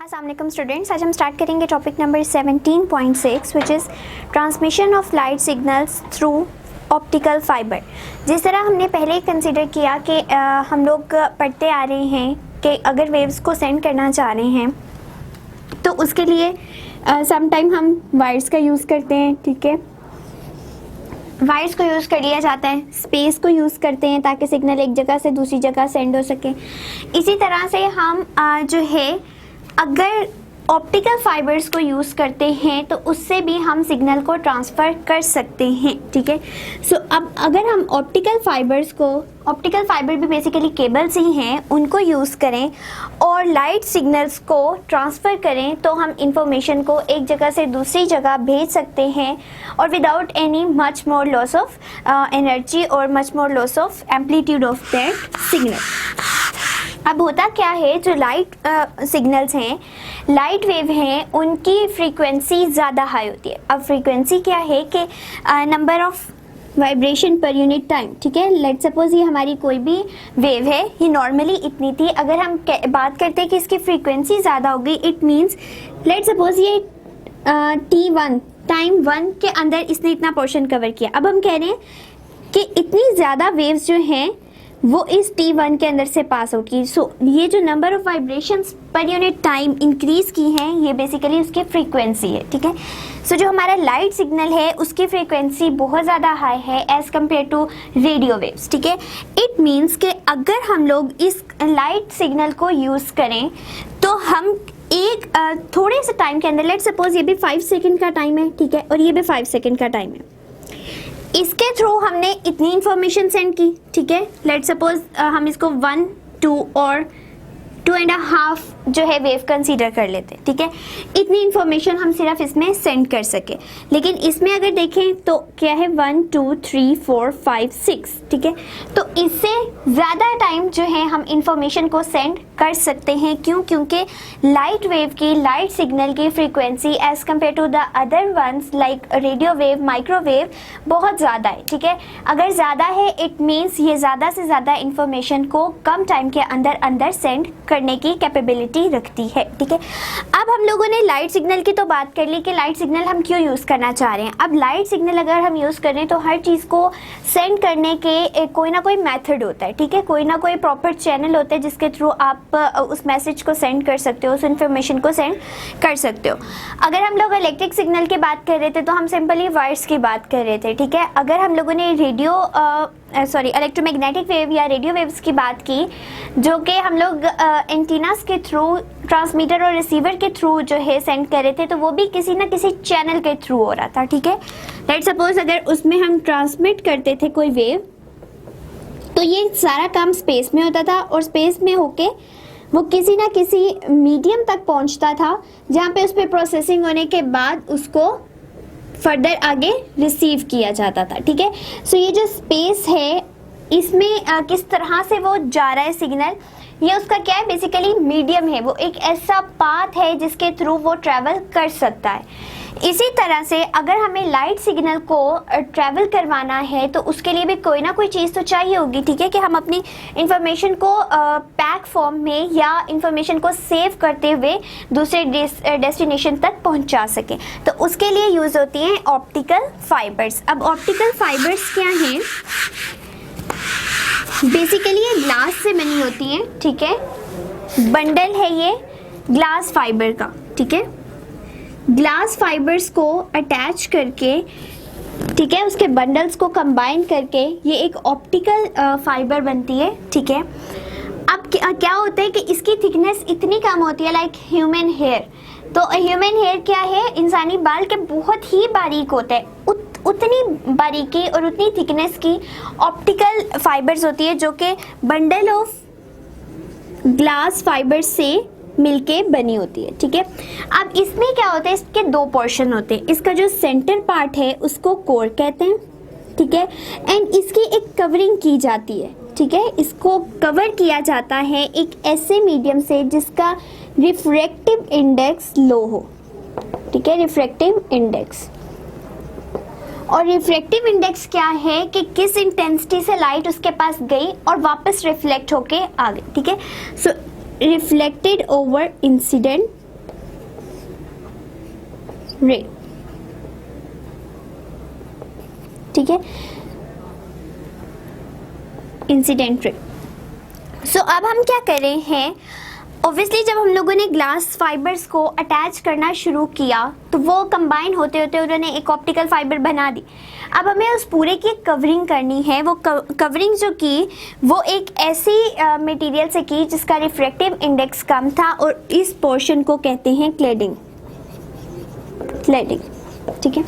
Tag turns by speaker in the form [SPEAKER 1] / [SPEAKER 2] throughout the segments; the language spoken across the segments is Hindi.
[SPEAKER 1] अस्सलाम वालेकुम स्टूडेंट्स, आज हम स्टार्ट करेंगे topic number 17.6 which is transmission of light signals through optical fibre. जिस तरह हमने पहले कंसिडर किया कि हम लोग पढ़ते आ रहे हैं कि अगर वेव्स को सेंड करना चाह रहे हैं तो उसके लिए सम टाइम हम वायर्स का यूज़ करते हैं। ठीक है, वायर्स को यूज़ कर लिया जाता है, स्पेस को यूज़ करते हैं ताकि सिग्नल एक जगह से दूसरी जगह सेंड हो सके। इसी तरह से हम जो है अगर ऑप्टिकल फाइबर्स को यूज़ करते हैं तो उससे भी हम सिग्नल को ट्रांसफ़र कर सकते हैं। ठीक है, सो अब अगर हम ऑप्टिकल फाइबर भी बेसिकली केबल्स ही हैं, उनको यूज़ करें और लाइट सिग्नल्स को ट्रांसफ़र करें तो हम इंफॉर्मेशन को एक जगह से दूसरी जगह भेज सकते हैं और without any much more loss of energy और much more loss of amplitude of that signal. अब होता क्या है, जो लाइट सिग्नल्स हैं, लाइट वेव हैं, उनकी फ्रीक्वेंसी ज़्यादा हाई होती है। अब फ्रीक्वेंसी क्या है कि number of vibration per unit time. ठीक है, लेट सपोज ये हमारी कोई भी वेव है, ये नॉर्मली इतनी थी। अगर हम बात करते हैं कि इसकी फ्रीक्वेंसी ज़्यादा हो गई, इट मीन्स लेट सपोज ये T1 टाइम 1 के अंदर इसने इतना पोर्शन कवर किया। अब हम कह रहे हैं कि इतनी ज़्यादा वेव्स जो हैं वो इस T1 के अंदर से पास आउट की। सो ये जो number of vibrations per unit time increase की हैं, ये बेसिकली उसकी फ्रीक्वेंसी है। ठीक है, सो जो हमारा लाइट सिग्नल है उसकी फ्रीक्वेंसी बहुत ज़्यादा हाई है as compare to radio waves. ठीक है, इट मीन्स कि अगर हम लोग इस लाइट सिग्नल को यूज़ करें तो हम एक थोड़े से टाइम के अंदर, लेट सपोज ये भी 5 सेकेंड का टाइम है, ठीक है, और ये भी 5 सेकेंड का टाइम है, इसके थ्रू हमने इतनी इंफॉर्मेशन सेंड की। ठीक है, लेट सपोज हम इसको 1, 2 और 2.5 जो है वेव कंसीडर कर लेते हैं। ठीक है, इतनी इंफॉर्मेशन हम सिर्फ इसमें सेंड कर सके। लेकिन इसमें अगर देखें तो क्या है 1, 2, 3, 4, 5, 6। ठीक है, तो इससे ज़्यादा टाइम जो है हम इंफॉर्मेशन को सेंड कर सकते हैं। क्यों? क्योंकि लाइट वेव की, लाइट सिग्नल की frequency as compare to the other ones like radio wave, microwave बहुत ज़्यादा है। ठीक है, अगर ज़्यादा है इट मीन्स ये ज़्यादा से ज़्यादा इंफॉर्मेशन को कम टाइम के अंदर सेंड करने की कैपेबिलिटी रखती है। ठीक है, अब हम लोगों ने लाइट सिग्नल की तो बात कर ली कि लाइट सिग्नल हम क्यों यूज़ करना चाह रहे हैं। अब लाइट सिग्नल अगर हम यूज़ कर रहे हैं तो हर चीज़ को सेंड करने के कोई ना कोई मेथड होता है। ठीक है, कोई ना कोई प्रॉपर चैनल होता है जिसके थ्रू आप उस मैसेज को सेंड कर सकते हो, उस इन्फॉर्मेशन को सेंड कर सकते हो। अगर हम लोग इलेक्ट्रिक सिग्नल की बात कर रहे थे तो हम सिंपली वायर्स की बात कर रहे थे। ठीक है, अगर हम लोगों ने इलेक्ट्रोमैग्नेटिक वेव या रेडियो वेव्स की बात की, जो कि हम लोग एंटीनास के थ्रू, ट्रांसमीटर और रिसीवर के थ्रू जो है सेंड कर रहे थे, तो वो भी किसी ना किसी चैनल के थ्रू हो रहा था। ठीक है, लेट सपोज अगर उसमें हम ट्रांसमिट करते थे कोई वेव तो ये सारा काम स्पेस में होता था और स्पेस में होके वो किसी ना किसी मीडियम तक पहुंचता था जहाँ पे उस पर प्रोसेसिंग होने के बाद उसको फर्दर आगे रिसीव किया जाता था। ठीक है, सो ये जो स्पेस है इसमें किस तरह से वो जा रहा है सिग्नल, ये उसका क्या है, बेसिकली मीडियम है, वो एक ऐसा पाथ है जिसके थ्रू वो ट्रैवल कर सकता है। इसी तरह से अगर हमें लाइट सिग्नल को ट्रैवल करवाना है तो उसके लिए भी कोई ना कोई चीज़ तो चाहिए होगी। ठीक है, कि हम अपनी इंफॉर्मेशन को पैक फॉर्म में या इंफॉर्मेशन को सेव करते हुए दूसरे डेस्टिनेशन तक पहुंचा सकें, तो उसके लिए यूज़ होती हैं ऑप्टिकल फाइबर्स। अब ऑप्टिकल फाइबर्स क्या हैं, बेसिकली ये ग्लास से बनी होती हैं। ठीक है, बंडल है ये ग्लास फाइबर का। ठीक है, ग्लास फाइबर्स को अटैच करके, ठीक है, उसके बंडल्स को कंबाइन करके ये एक ऑप्टिकल फाइबर बनती है। ठीक है, अब क्या होता है कि इसकी थिकनेस इतनी कम होती है लाइक ह्यूमन हेयर। तो ह्यूमन हेयर क्या है, इंसानी बाल के बहुत ही बारीक होता है, उतनी बारीकी और उतनी थिकनेस की ऑप्टिकल फाइबर्स होती है जो कि बंडल ऑफ ग्लास फाइबर्स से मिलके बनी होती है। ठीक है, अब इसमें क्या होता है, इसके 2 पोर्शन होते हैं। इसका जो सेंटर पार्ट है उसको कोर कहते हैं। ठीक है, एंड इसकी एक कवरिंग की जाती है। ठीक है, इसको कवर किया जाता है एक ऐसे मीडियम से जिसका रिफ्रैक्टिव इंडेक्स लो हो। ठीक है, रिफ्रैक्टिव इंडेक्स, और रिफ्रैक्टिव इंडेक्स क्या है कि किस इंटेंसिटी से लाइट उसके पास गई और वापस रिफ्लेक्ट होके आ गई। ठीक है, सो रिफ्लेक्टेड ओवर इंसिडेंट रे, ठीक है, इंसिडेंट रे। सो अब हम क्या कर रहे हैं, ऑब्वियसली जब हम लोगों ने ग्लास फाइबर्स को अटैच करना शुरू किया तो वो कंबाइन होते होते उन्होंने एक ऑप्टिकल फाइबर बना दी। अब हमें उस पूरे की कवरिंग करनी है। वो कवरिंग जो की वो एक ऐसी मटेरियल से की जिसका रिफ्रैक्टिव इंडेक्स कम था, और इस पोर्शन को कहते हैं क्लेडिंग। क्लेडिंग, ठीक है।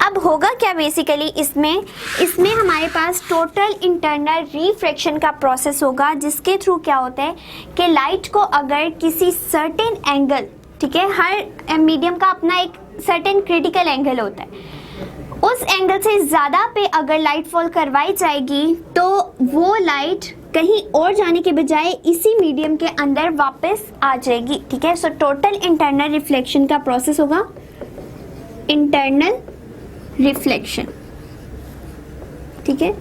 [SPEAKER 1] अब होगा क्या बेसिकली इसमें हमारे पास टोटल इंटरनल रिफ्रैक्शन का प्रोसेस होगा, जिसके थ्रू क्या होता है कि लाइट को अगर किसी सर्टेन एंगल, ठीक है, हर मीडियम का अपना एक सर्टेन क्रिटिकल एंगल होता है, उस एंगल से ज़्यादा पे अगर लाइट फॉल करवाई जाएगी तो वो लाइट कहीं और जाने के बजाय इसी मीडियम के अंदर वापस आ जाएगी, ठीक है। सो टोटल इंटरनल रिफ्लेक्शन का प्रोसेस होगा इंटरनल रिफ्लेक्शन, ठीक है।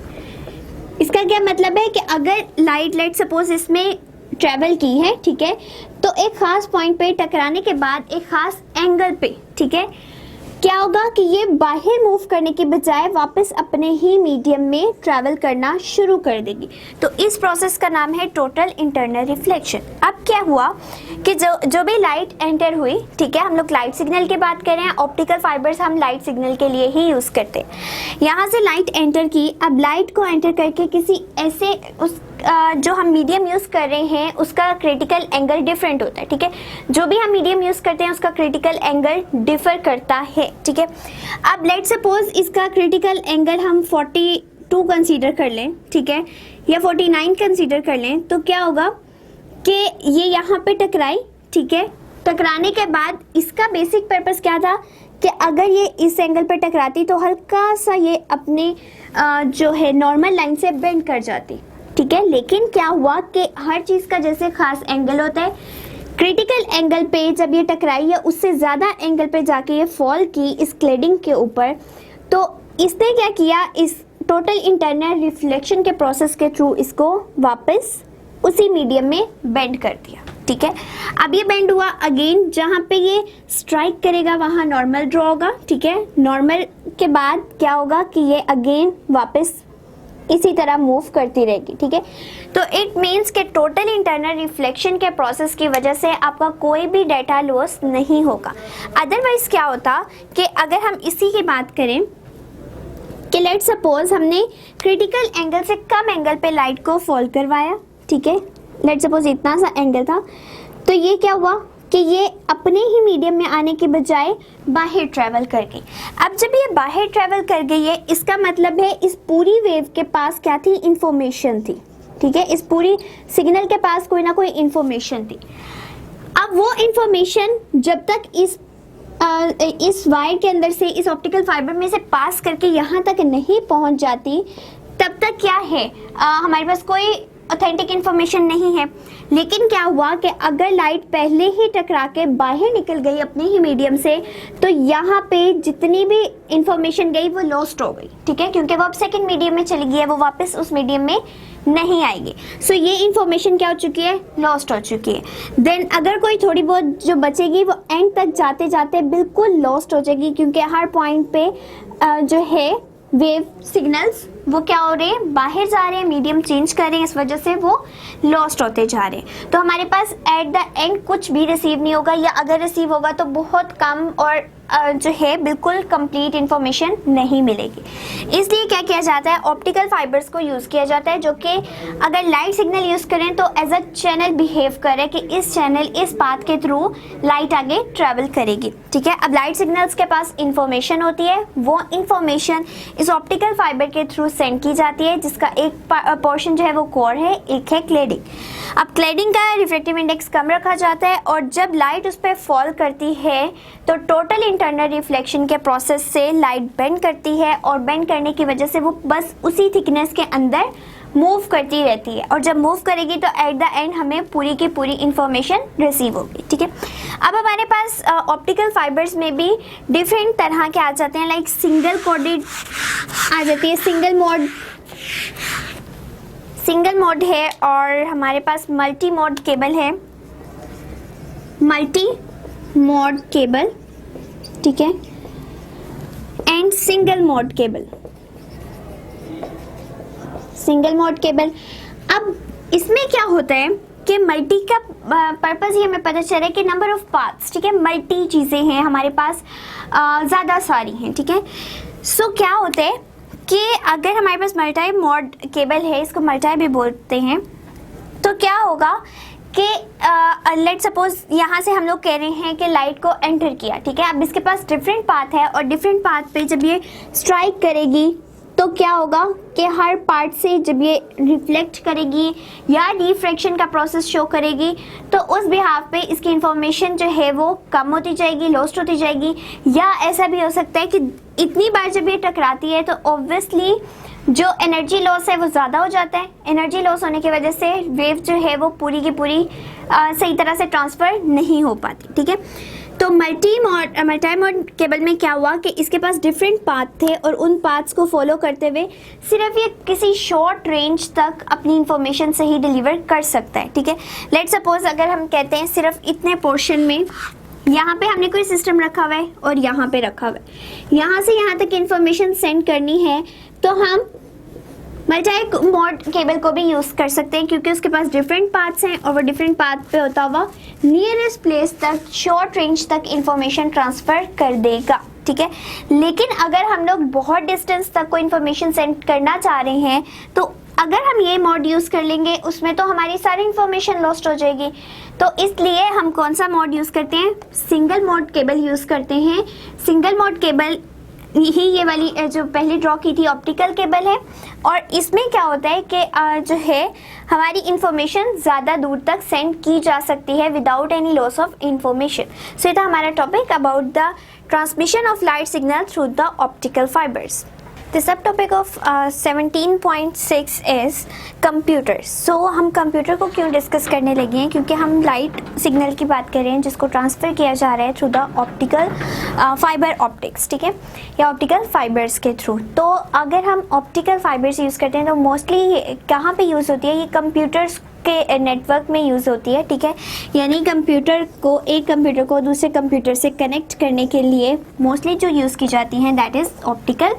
[SPEAKER 1] इसका क्या मतलब है कि अगर लाइट, लेट सपोज इसमें ट्रेवल की है, ठीक है, तो एक खास पॉइंट पे टकराने के बाद एक खास एंगल पे, ठीक है, क्या होगा कि ये बाहर मूव करने के बजाय वापस अपने ही मीडियम में ट्रैवल करना शुरू कर देगी। तो इस प्रोसेस का नाम है टोटल इंटरनल रिफ्लेक्शन। अब क्या हुआ कि जो भी लाइट एंटर हुई, ठीक है, हम लोग लाइट सिग्नल की बात कर रहे हैं, ऑप्टिकल फाइबर्स हम लाइट सिग्नल के लिए ही यूज़ करते हैं। यहाँ से लाइट एंटर की, अब लाइट को एंटर करके किसी ऐसे जो हम मीडियम यूज़ कर रहे हैं उसका क्रिटिकल एंगल डिफरेंट होता है, ठीक है। जो भी हम मीडियम यूज़ करते हैं उसका क्रिटिकल एंगल डिफर करता है, ठीक है। अब लेट सपोज इसका क्रिटिकल एंगल हम 42 कंसीडर कर लें, ठीक है, या 49 कंसीडर कर लें, तो क्या होगा कि ये यहाँ पे टकराई, ठीक है। टकराने के बाद इसका बेसिक पर्पस क्या था कि अगर ये इस एंगल पर टकराती तो हल्का सा ये अपने जो है नॉर्मल लाइन से बेंड कर जाती, ठीक है। लेकिन क्या हुआ कि हर चीज़ का जैसे खास एंगल होता है, क्रिटिकल एंगल पे जब ये टकराई है उससे ज़्यादा एंगल पे जाके ये फॉल की इस क्लेडिंग के ऊपर, तो इसने क्या किया, इस टोटल इंटरनल रिफ्लेक्शन के प्रोसेस के थ्रू इसको वापस उसी मीडियम में बेंड कर दिया, ठीक है। अब ये बेंड हुआ, अगेन जहाँ पे ये स्ट्राइक करेगा वहाँ नॉर्मल ड्रॉ होगा, ठीक है। नॉर्मल के बाद क्या होगा कि ये अगेन वापस इसी तरह मूव करती रहेगी, ठीक है। तो इट मीन्स कि टोटल इंटरनल रिफ्लेक्शन के प्रोसेस की वजह से आपका कोई भी डाटा लॉस नहीं होगा। अदरवाइज क्या होता कि अगर हम इसी की बात करें कि लेट सपोज हमने क्रिटिकल एंगल से कम एंगल पे लाइट को फॉल करवाया, ठीक है, लेट सपोज इतना सा एंगल था, तो ये क्या हुआ कि ये अपने ही मीडियम में आने के बजाय बाहर ट्रैवल कर गई। अब जब ये बाहर ट्रैवल कर गई है, इसका मतलब है इस पूरी वेव के पास क्या थी, इंफॉर्मेशन थी, ठीक है। इस पूरी सिग्नल के पास कोई ना कोई इंफॉर्मेशन थी। अब वो इंफॉर्मेशन जब तक इस वायर के अंदर से, इस ऑप्टिकल फाइबर में से पास करके यहाँ तक नहीं पहुँच जाती, तब तक क्या है, हमारे पास कोई ऑथेंटिक इन्फॉर्मेशन नहीं है। लेकिन क्या हुआ कि अगर लाइट पहले ही टकरा के बाहर निकल गई अपने ही मीडियम से, तो यहाँ पे जितनी भी इंफॉर्मेशन गई वो लॉस्ट हो गई, ठीक है, क्योंकि वो अब सेकंड मीडियम में चली गई है, वो वापस उस मीडियम में नहीं आएगी। सो ये इंफॉर्मेशन क्या हो चुकी है, लॉस्ट हो चुकी है। देन अगर कोई थोड़ी बहुत जो बचेगी वो एंड तक जाते जाते बिल्कुल लॉस्ट हो जाएगी, क्योंकि हर पॉइंट पे जो है वेव सिग्नल्स वो क्या हो रहे हैं, बाहर जा रहे हैं, मीडियम चेंज कर रहे हैं, इस वजह से वो लॉस्ट होते जा रहे हैं। तो हमारे पास एट द एंड कुछ भी रिसीव नहीं होगा, या अगर रिसीव होगा तो बहुत कम और जो है बिल्कुल कंप्लीट इंफॉर्मेशन नहीं मिलेगी। इसलिए क्या किया जाता है, ऑप्टिकल फाइबर्स को यूज़ किया जाता है, जो कि अगर लाइट सिग्नल यूज़ करें तो एज अ चैनल बिहेव करे कि इस चैनल, इस पाथ के थ्रू लाइट आगे ट्रैवल करेगी, ठीक है। अब लाइट सिग्नल्स के पास इंफॉर्मेशन होती है, वो इंफॉर्मेशन इस ऑप्टिकल फाइबर के थ्रू सेंड की जाती है, जिसका एक पोर्शन जो है वो कोर है, एक है क्लेडिंग। अब क्लेडिंग का रिफ्रैक्टिव इंडेक्स कम रखा जाता है, और जब लाइट उस पर फॉल करती है तो टोटल इंटरनल रिफ्लेक्शन के प्रोसेस से लाइट बेंड करती है, और बेंड करने की वजह से वो बस उसी थिकनेस के अंदर मूव करती रहती है, और जब मूव करेगी तो एट द एंड हमें पूरी की पूरी इंफॉर्मेशन रिसीव होगी, ठीक है। अब हमारे पास ऑप्टिकल फाइबर्स में भी डिफरेंट तरह के आ जाते हैं, लाइक सिंगल कोडेड आ जाती है, सिंगल मोड है, और हमारे पास मल्टी मोड केबल है, मल्टी मोड केबल, ठीक है, and single mode cable. Single mode cable, अब इसमें क्या होता है कि मल्टी का पर्पस ये हमें पता चल रहा है कि नंबर ऑफ पाथ्स, ठीक है, मल्टी चीज़ें हैं हमारे पास, ज़्यादा सारी हैं, ठीक है। सो क्या होता है कि अगर हमारे पास मल्टी मोड केबल है, इसको मल्टी भी बोलते हैं, तो क्या होगा कि लेट सपोज यहाँ से हम लोग कह रहे हैं कि लाइट को एंटर किया, ठीक है। अब इसके पास डिफरेंट पाथ है और डिफरेंट पाथ पे जब ये स्ट्राइक करेगी तो क्या होगा कि हर पार्ट से जब ये रिफ्लेक्ट करेगी या डिफ्रैक्शन का प्रोसेस शो करेगी तो उस बिहाफ पे इसकी इंफॉर्मेशन जो है वो कम होती जाएगी, लॉस्ट होती जाएगी। या ऐसा भी हो सकता है कि इतनी बार जब ये टकराती है तो ऑब्वियसली जो एनर्जी लॉस है वो ज़्यादा हो जाता है। एनर्जी लॉस होने की वजह से वेव जो है वो पूरी की पूरी सही तरह से ट्रांसफ़र नहीं हो पाती, ठीक है। तो मल्टी मोड केबल में क्या हुआ कि इसके पास डिफरेंट पाथ थे और उन पाथ्स को फॉलो करते हुए सिर्फ ये किसी शॉर्ट रेंज तक अपनी इंफॉर्मेशन सही डिलीवर कर सकता है, ठीक है। लेट सपोज अगर हम कहते हैं सिर्फ इतने पोर्शन में यहाँ पे हमने कोई सिस्टम रखा हुआ है और यहाँ पे रखा हुआ है, यहाँ से यहाँ तक इंफॉर्मेशन सेंड करनी है तो हम मल्टी मोड केबल को भी यूज़ कर सकते हैं क्योंकि उसके पास डिफरेंट पाथ्स हैं और वो डिफरेंट पाथ पे होता हुआ नियरेस्ट प्लेस तक शॉर्ट रेंज तक इंफॉर्मेशन ट्रांसफ़र कर देगा, ठीक है। लेकिन अगर हम लोग बहुत डिस्टेंस तक कोई इंफॉर्मेशन सेंड करना चाह रहे हैं तो अगर हम ये मोड यूज़ कर लेंगे उसमें तो हमारी सारी इंफॉर्मेशन लॉस्ट हो जाएगी। तो इसलिए हम कौन सा मोड यूज़ करते हैं, सिंगल मोड केबल यूज़ करते हैं। सिंगल मोड केबल ही ये वाली जो पहले ड्रॉ की थी ऑप्टिकल केबल है और इसमें क्या होता है कि जो है हमारी इंफॉर्मेशन ज़्यादा दूर तक सेंड की जा सकती है without any loss of information. So ये था हमारा topic about the transmission of light signal through the optical fibres. The subtopic of 17.6 is computers. So हम कंप्यूटर को क्यों डिस्कस करने लगे हैं, क्योंकि हम लाइट सिग्नल की बात कर रहे हैं जिसको ट्रांसफ़र किया जा रहा है through the optical fibre optics, ठीक है, या ऑप्टिकल फाइबर्स के थ्रू। तो अगर हम ऑप्टिकल फाइबर्स यूज़ करते हैं तो मोस्टली कहाँ पे यूज़ होती है, ये कंप्यूटर्स के नेटवर्क में यूज़ होती है, ठीक है। यानी एक कंप्यूटर को दूसरे कंप्यूटर से कनेक्ट करने के लिए मोस्टली जो यूज़ की जाती हैं दैट इज़ ऑप्टिकल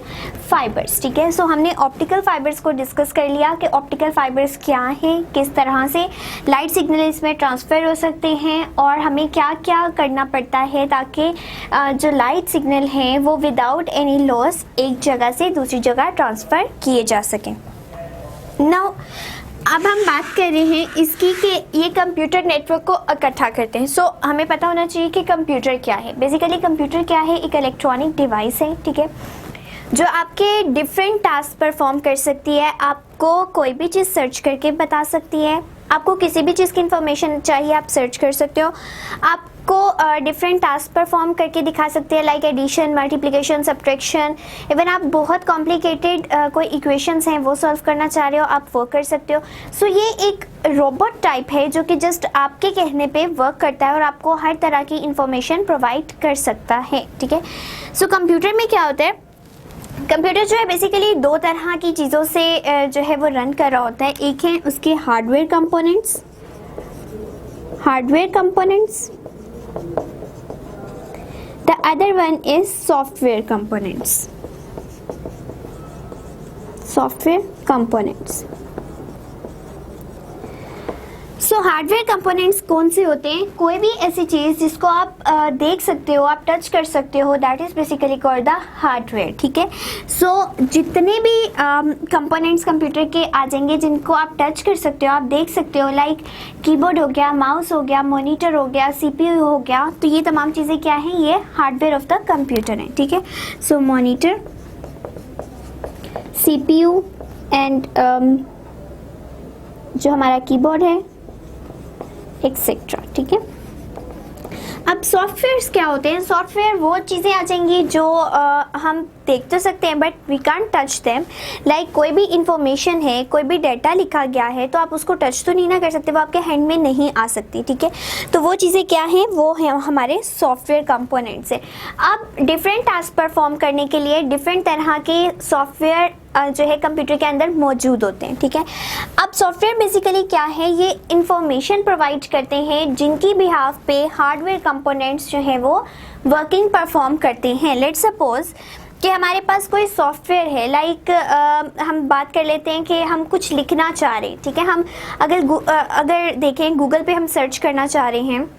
[SPEAKER 1] फाइबर्स, ठीक है। सो हमने ऑप्टिकल फाइबर्स को डिस्कस कर लिया कि ऑप्टिकल फाइबर्स क्या हैं, किस तरह से लाइट सिग्नल इसमें ट्रांसफ़र हो सकते हैं और हमें क्या क्या करना पड़ता है ताकि जो लाइट सिग्नल हैं वो विदाउट एनी लॉस एक जगह से दूसरी जगह ट्रांसफ़र किए जा सकें। नाउ अब हम बात कर रहे हैं इसकी कि ये कंप्यूटर नेटवर्क को इकट्ठा करते हैं। सो हमें पता होना चाहिए कि कंप्यूटर क्या है। बेसिकली कंप्यूटर क्या है, एक इलेक्ट्रॉनिक डिवाइस है, ठीक है, जो आपके डिफरेंट टास्क परफॉर्म कर सकती है। आपको कोई भी चीज़ सर्च करके बता सकती है, आपको किसी भी चीज़ की इंफॉर्मेशन चाहिए आप सर्च कर सकते हो, आपको डिफरेंट टास्क परफॉर्म करके दिखा सकते हैं like addition, multiplication, subtraction. Even आप बहुत कॉम्प्लिकेटेड कोई इक्वेशंस हैं वो सॉल्व करना चाह रहे हो आप वो कर सकते हो। सो ये एक रोबोट टाइप है जो कि जस्ट आपके कहने पे वर्क करता है और आपको हर तरह की इंफॉर्मेशन प्रोवाइड कर सकता है, ठीक है। सो कंप्यूटर में क्या होता है, कंप्यूटर जो है बेसिकली दो तरह की चीज़ों से जो है वो रन कर रहा होता है। एक है उसके hardware components, the other one is software components। So hardware components कौन से होते हैं, कोई भी ऐसी चीज़ जिसको आप देख सकते हो, आप टच कर सकते हो, that is basically called the hardware, ठीक है। सो जितने भी कंपोनेंट्स कंप्यूटर के आ जाएंगे जिनको आप टच कर सकते हो, आप देख सकते हो, लाइक कीबोर्ड हो गया, माउस हो गया, मॉनिटर हो गया, CPU हो गया, तो ये तमाम चीज़ें क्या हैं, ये हार्डवेयर ऑफ द कंप्यूटर हैं, ठीक है। सो मॉनिटर, CPU एंड जो हमारा कीबोर्ड है एक्सेट्रा, ठीक है। अब सॉफ्टवेयर्स क्या होते हैं, सॉफ्टवेयर वो चीज़ें आ जाएंगी जो हम देख तो सकते हैं but we can't touch them. Like कोई भी इंफॉर्मेशन है, कोई भी डाटा लिखा गया है तो आप उसको टच तो नहीं ना कर सकते, वो आपके हैंड में नहीं आ सकती, ठीक है। तो वो चीज़ें क्या हैं, वो है हमारे सॉफ्टवेयर कंपोनेंट्स है। अब डिफरेंट टास्क परफॉर्म करने के लिए डिफरेंट तरह के सॉफ्टवेयर जो है कंप्यूटर के अंदर मौजूद होते हैं, ठीक है। अब सॉफ्टवेयर बेसिकली क्या है, ये इंफॉर्मेशन प्रोवाइड करते हैं जिनकी बिहाफ पे हार्डवेयर कंपोनेंट्स जो है वो वर्किंग परफॉर्म करते हैं। लेट्स सपोज कि हमारे पास कोई सॉफ्टवेयर है, लाइक हम बात कर लेते हैं कि हम कुछ लिखना चाह रहे हैं, ठीक है। हम अगर देखें गूगल पे हम सर्च करना चाह रहे हैं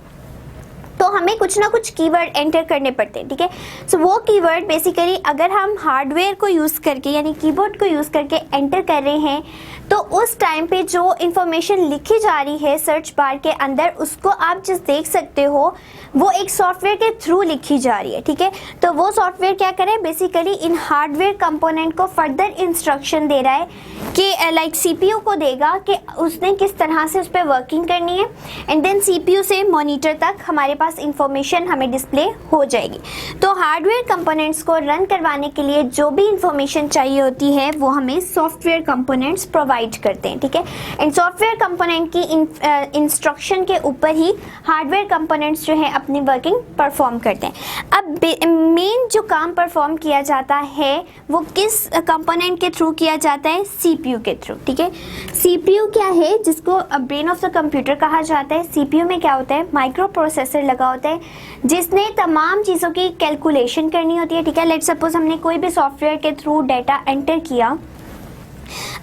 [SPEAKER 1] तो हमें कुछ ना कुछ कीवर्ड एंटर करने पड़ते हैं, ठीक है। सो वो कीवर्ड बेसिकली अगर हम हार्डवेयर को यूज़ करके यानी कीबोर्ड को यूज़ करके एंटर कर रहे हैं तो उस टाइम पे जो इन्फॉर्मेशन लिखी जा रही है सर्च बार के अंदर उसको आप जिस देख सकते हो वो एक सॉफ्टवेयर के थ्रू लिखी जा रही है, ठीक है। तो वो सॉफ्टवेयर क्या करे, बेसिकली इन हार्डवेयर कंपोनेंट को फर्दर इंस्ट्रक्शन दे रहा है कि लाइक सीपीयू को देगा कि उसने किस तरह से उस पर वर्किंग करनी है एंड देन सीपीयू से मॉनिटर तक हमारे पास इंफॉर्मेशन हमें डिस्प्ले हो जाएगी। तो हार्डवेयर कंपोनेंट्स को रन करवाने के लिए जो भी इंफॉर्मेशन चाहिए होती है वो हमें सॉफ्टवेयर कंपोनेंट्स प्रोवाइड करते हैं, ठीक है। एंड सॉफ्टवेयर कंपोनेंट की इंस्ट्रक्शन के ऊपर ही हार्डवेयर कंपोनेंट्स जो है अपनी वर्किंग परफॉर्म करते हैं। अब मेन जो काम परफॉर्म किया जाता है वो किस कंपोनेंट के थ्रू किया जाता है, सीपीयू के थ्रू, ठीक है। सीपीयू क्या है, जिसको ब्रेन ऑफ द कंप्यूटर कहा जाता है। सीपीयू में क्या होता है, माइक्रो प्रोसेसर लगा होता है जिसने तमाम चीज़ों की कैलकुलेशन करनी होती है, ठीक है। लेट्स सपोज हमने कोई भी सॉफ्टवेयर के थ्रू डाटा एंटर किया,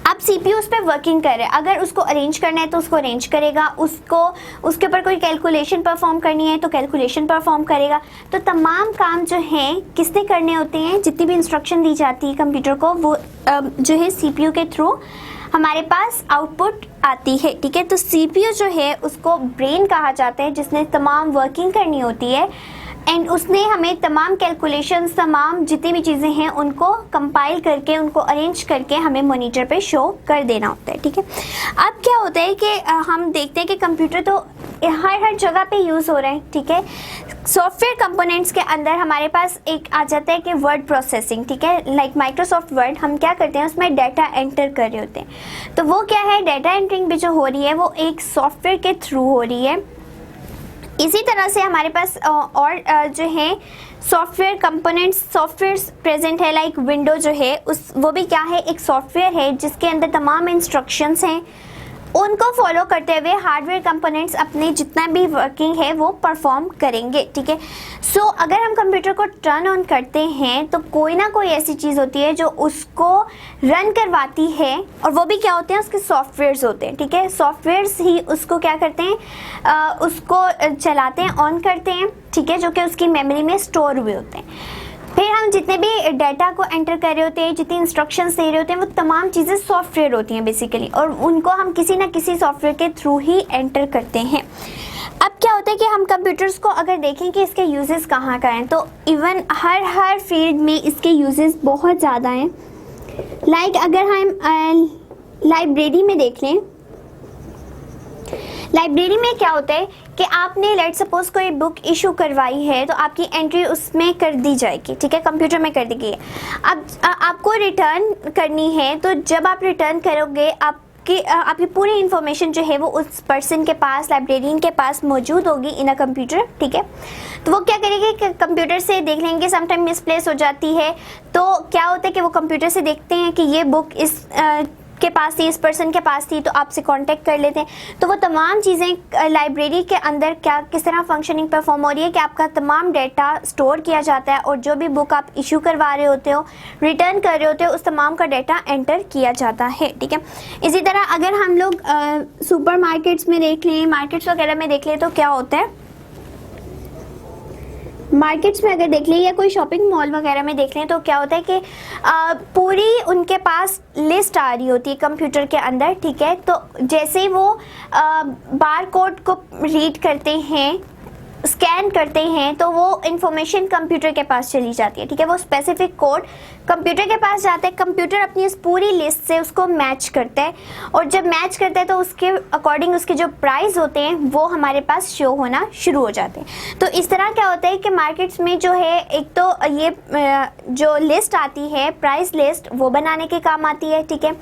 [SPEAKER 1] अब सीपीयू उस पर वर्किंग कर रहे हैं, अगर उसको अरेंज करना है तो उसको अरेंज करेगा, उसको उसके ऊपर कोई कैलकुलेशन परफॉर्म करनी है तो कैलकुलेशन परफॉर्म करेगा। तो तमाम काम जो हैं किसने करने होते हैं, जितनी भी इंस्ट्रक्शन दी जाती है कंप्यूटर को वो जो है सीपीयू के थ्रू हमारे पास आउटपुट आती है, ठीक है। तो सीपीयू जो है उसको ब्रेन कहा जाता है जिसने तमाम वर्किंग करनी होती है एंड उसने हमें तमाम कैलकुलेशंस, तमाम जितनी भी चीज़ें हैं उनको कंपाइल करके उनको अरेंज करके हमें मॉनिटर पे शो कर देना होता है, ठीक है। अब क्या होता है कि हम देखते हैं कि कंप्यूटर तो हर जगह पे यूज़ हो रहे हैं, ठीक है। सॉफ्टवेयर कंपोनेंट्स के अंदर हमारे पास एक आ जाता है कि वर्ड प्रोसेसिंग, ठीक है। लाइक माइक्रोसॉफ्ट वर्ड हम क्या करते हैं उसमें डाटा एंटर कर रहे होते हैं। तो वो क्या है, डाटा एंटरिंग भी जो हो रही है वो एक सॉफ्टवेयर के थ्रू हो रही है। इसी तरह से हमारे पास और जो है सॉफ्टवेयर कंपोनेंट्स, सॉफ्टवेयर प्रेजेंट है, लाइक विंडो जो है वो भी क्या है, एक सॉफ्टवेयर है जिसके अंदर तमाम इंस्ट्रक्शंस हैं, उनको फॉलो करते हुए हार्डवेयर कंपोनेंट्स अपने जितना भी वर्किंग है वो परफॉर्म करेंगे, ठीक है। सो अगर हम कंप्यूटर को टर्न ऑन करते हैं तो कोई ना कोई ऐसी चीज़ होती है जो उसको रन करवाती है और वो भी क्या होते हैं, उसके सॉफ्टवेयर्स होते हैं, ठीक है। सॉफ्टवेयर्स ही उसको क्या करते हैं, उसको चलाते हैं, ऑन करते हैं, ठीक है, जो कि उसकी मेमोरी में स्टोर हुए होते हैं। फिर हम जितने भी डाटा को एंटर कर रहे होते हैं, जितनी इंस्ट्रक्शंस दे रहे होते हैं वो तमाम चीज़ें सॉफ्टवेयर होती हैं बेसिकली, और उनको हम किसी ना किसी सॉफ्टवेयर के थ्रू ही एंटर करते हैं। अब क्या होता है कि हम कंप्यूटर्स को अगर देखें कि इसके यूजेस कहाँ का हैं तो इवन हर फील्ड में इसके यूजेस बहुत ज़्यादा हैं। लाइक अगर हम लाइब्रेरी में देख लें, लाइब्रेरी में क्या होता है कि आपने लेट सपोज कोई बुक इशू करवाई है तो आपकी एंट्री उसमें कर दी जाएगी, ठीक है, कंप्यूटर में कर दी गई है। अब आपको रिटर्न करनी है तो जब आप रिटर्न करोगे आपकी पूरी इन्फॉर्मेशन जो है वो उस पर्सन के पास, लाइब्रेरियन के पास मौजूद होगी इन अ कंप्यूटर, ठीक है। तो वो क्या करेंगे कि कंप्यूटर से देख लेंगे, समटाइम मिसप्लेस हो जाती है तो क्या होता है कि वो कंप्यूटर से देखते हैं कि ये बुक इस के पास थी, इस पर्सन के पास थी, तो आपसे कांटेक्ट कर लेते हैं। तो वो तमाम चीज़ें लाइब्रेरी के अंदर क्या किस तरह फंक्शनिंग परफॉर्म हो रही है कि आपका तमाम डाटा स्टोर किया जाता है और जो भी बुक आप इशू करवा रहे होते हो, रिटर्न कर रहे होते हो, उस तमाम का डाटा एंटर किया जाता है, ठीक है। इसी तरह अगर हम लोग सुपर मार्केट्स में देख लें, मार्केट्स वगैरह में देख लें तो क्या होता है, मार्केट्स में अगर देख लें या कोई शॉपिंग मॉल वगैरह में देख लें तो क्या होता है कि पूरी उनके पास लिस्ट आ रही होती है कंप्यूटर के अंदर, ठीक है। तो जैसे ही वो बार कोड को रीड करते हैं, स्कैन करते हैं तो वो इन्फॉर्मेशन कंप्यूटर के पास चली जाती है, ठीक है। वो स्पेसिफिक कोड कंप्यूटर के पास जाता है, कंप्यूटर अपनी इस पूरी लिस्ट से उसको मैच करता है और जब मैच करता है तो उसके अकॉर्डिंग उसके जो प्राइस होते हैं वो हमारे पास शो होना शुरू हो जाते हैं। तो इस तरह क्या होता है कि मार्केट्स में जो है एक तो ये जो लिस्ट आती है, प्राइस लिस्ट, वो बनाने के काम आती है, ठीक है।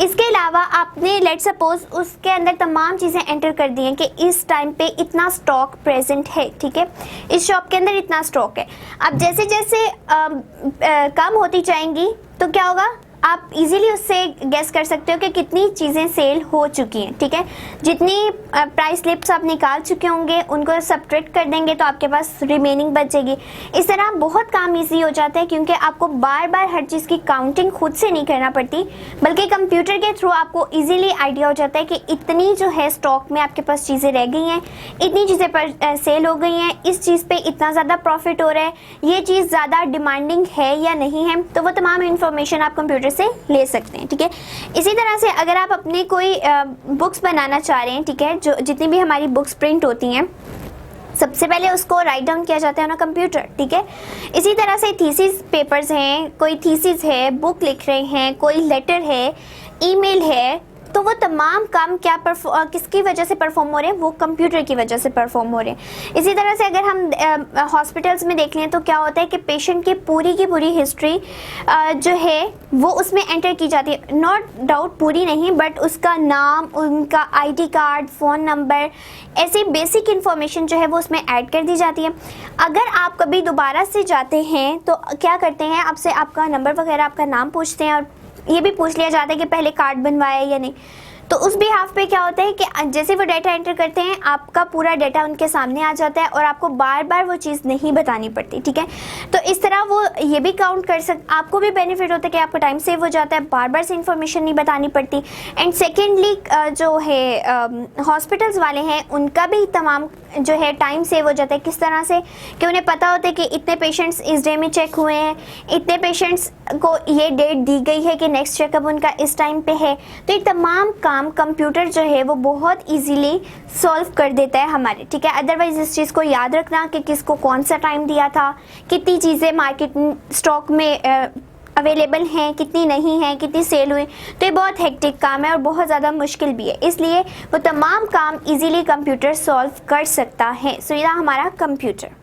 [SPEAKER 1] इसके अलावा आपने लेट सपोज उसके अंदर तमाम चीज़ें एंटर कर दी हैं कि इस टाइम पे इतना स्टॉक प्रेजेंट है, ठीक है, इस शॉप के अंदर इतना स्टॉक है। अब जैसे जैसे कम होती जाएंगी तो क्या होगा, आप इजीली उससे गेस कर सकते हो कि कितनी चीज़ें सेल हो चुकी हैं, ठीक है। जितनी प्राइस स्लिप्स आप निकाल चुके होंगे उनको सब्ट्रैक्ट कर देंगे तो आपके पास रिमेनिंग बचेगी। इस तरह बहुत काम इजी हो जाता है क्योंकि आपको बार बार हर चीज़ की काउंटिंग खुद से नहीं करना पड़ती, बल्कि कंप्यूटर के थ्रू आपको इजीली आइडिया हो जाता है कि इतनी जो है स्टॉक में आपके पास चीज़ें रह गई हैं, इतनी चीज़ें पर सेल हो गई हैं, इस चीज़ पे इतना ज़्यादा प्रॉफिट हो रहा है, ये चीज़ ज़्यादा डिमांडिंग है या नहीं है, तो वो तमाम इन्फॉर्मेशन आप कंप्यूटर से ले सकते हैं, ठीक है। इसी तरह से अगर आप अपनी कोई बुक्स बनाना चाह रहे हैं, ठीक है, जो जितनी भी हमारी बुक्स प्रिंट होती हैं सबसे पहले उसको राइट डाउन किया जाता है ना कंप्यूटर, ठीक है। इसी तरह से थीसिस पेपर्स हैं, कोई थीसिस है, बुक लिख रहे हैं, कोई लेटर है, ईमेल है, तो वो तमाम काम क्या किसकी वजह से परफॉर्म हो रहे हैं, वो कंप्यूटर की वजह से परफॉर्म हो रहे हैं। इसी तरह से अगर हम हॉस्पिटल्स में देख लें तो क्या होता है कि पेशेंट की पूरी हिस्ट्री जो है वो उसमें एंटर की जाती है, नॉट डाउट पूरी नहीं, बट उसका नाम, उनका आईडी कार्ड, फ़ोन नंबर, ऐसी बेसिक इन्फॉर्मेशन जो है वो उसमें ऐड कर दी जाती है। अगर आप कभी दोबारा से जाते हैं तो क्या करते हैं, आपसे आपका नंबर वगैरह, आपका नाम पूछते हैं और ये भी पूछ लिया जाता है कि पहले कार्ड बनवाया या नहीं। तो उस बिहाफ पे क्या होता है कि जैसे वो डाटा एंटर करते हैं आपका पूरा डाटा उनके सामने आ जाता है और आपको बार बार वो चीज़ नहीं बतानी पड़ती, ठीक है। तो इस तरह वो ये भी काउंट कर आपको भी बेनिफिट होता है कि आपका टाइम सेव हो जाता है, बार बार से इन्फॉर्मेशन नहीं बतानी पड़ती। एंड सेकेंडली जो है हॉस्पिटल्स वाले हैं उनका भी तमाम जो है टाइम सेव हो जाता है। किस तरह से कि उन्हें पता होता है कि इतने पेशेंट्स इस डे में चेक हुए हैं, इतने पेशेंट्स को ये डेट दी गई है कि नेक्स्ट चेकअप उनका इस टाइम पे है। तो ये तमाम काम कंप्यूटर जो है वो बहुत इजीली सॉल्व कर देता है हमारे, ठीक है। अदरवाइज इस चीज़ को याद रखना कि किसको कौन सा टाइम दिया था, कितनी चीज़ें मार्केट स्टॉक में अवेलेबल हैं, कितनी नहीं हैं, कितनी सेल हुई, तो ये बहुत हेक्टिक काम है और बहुत ज़्यादा मुश्किल भी है। इसलिए वो तमाम काम इजीली कंप्यूटर सॉल्व कर सकता है। सो ये हमारा कंप्यूटर।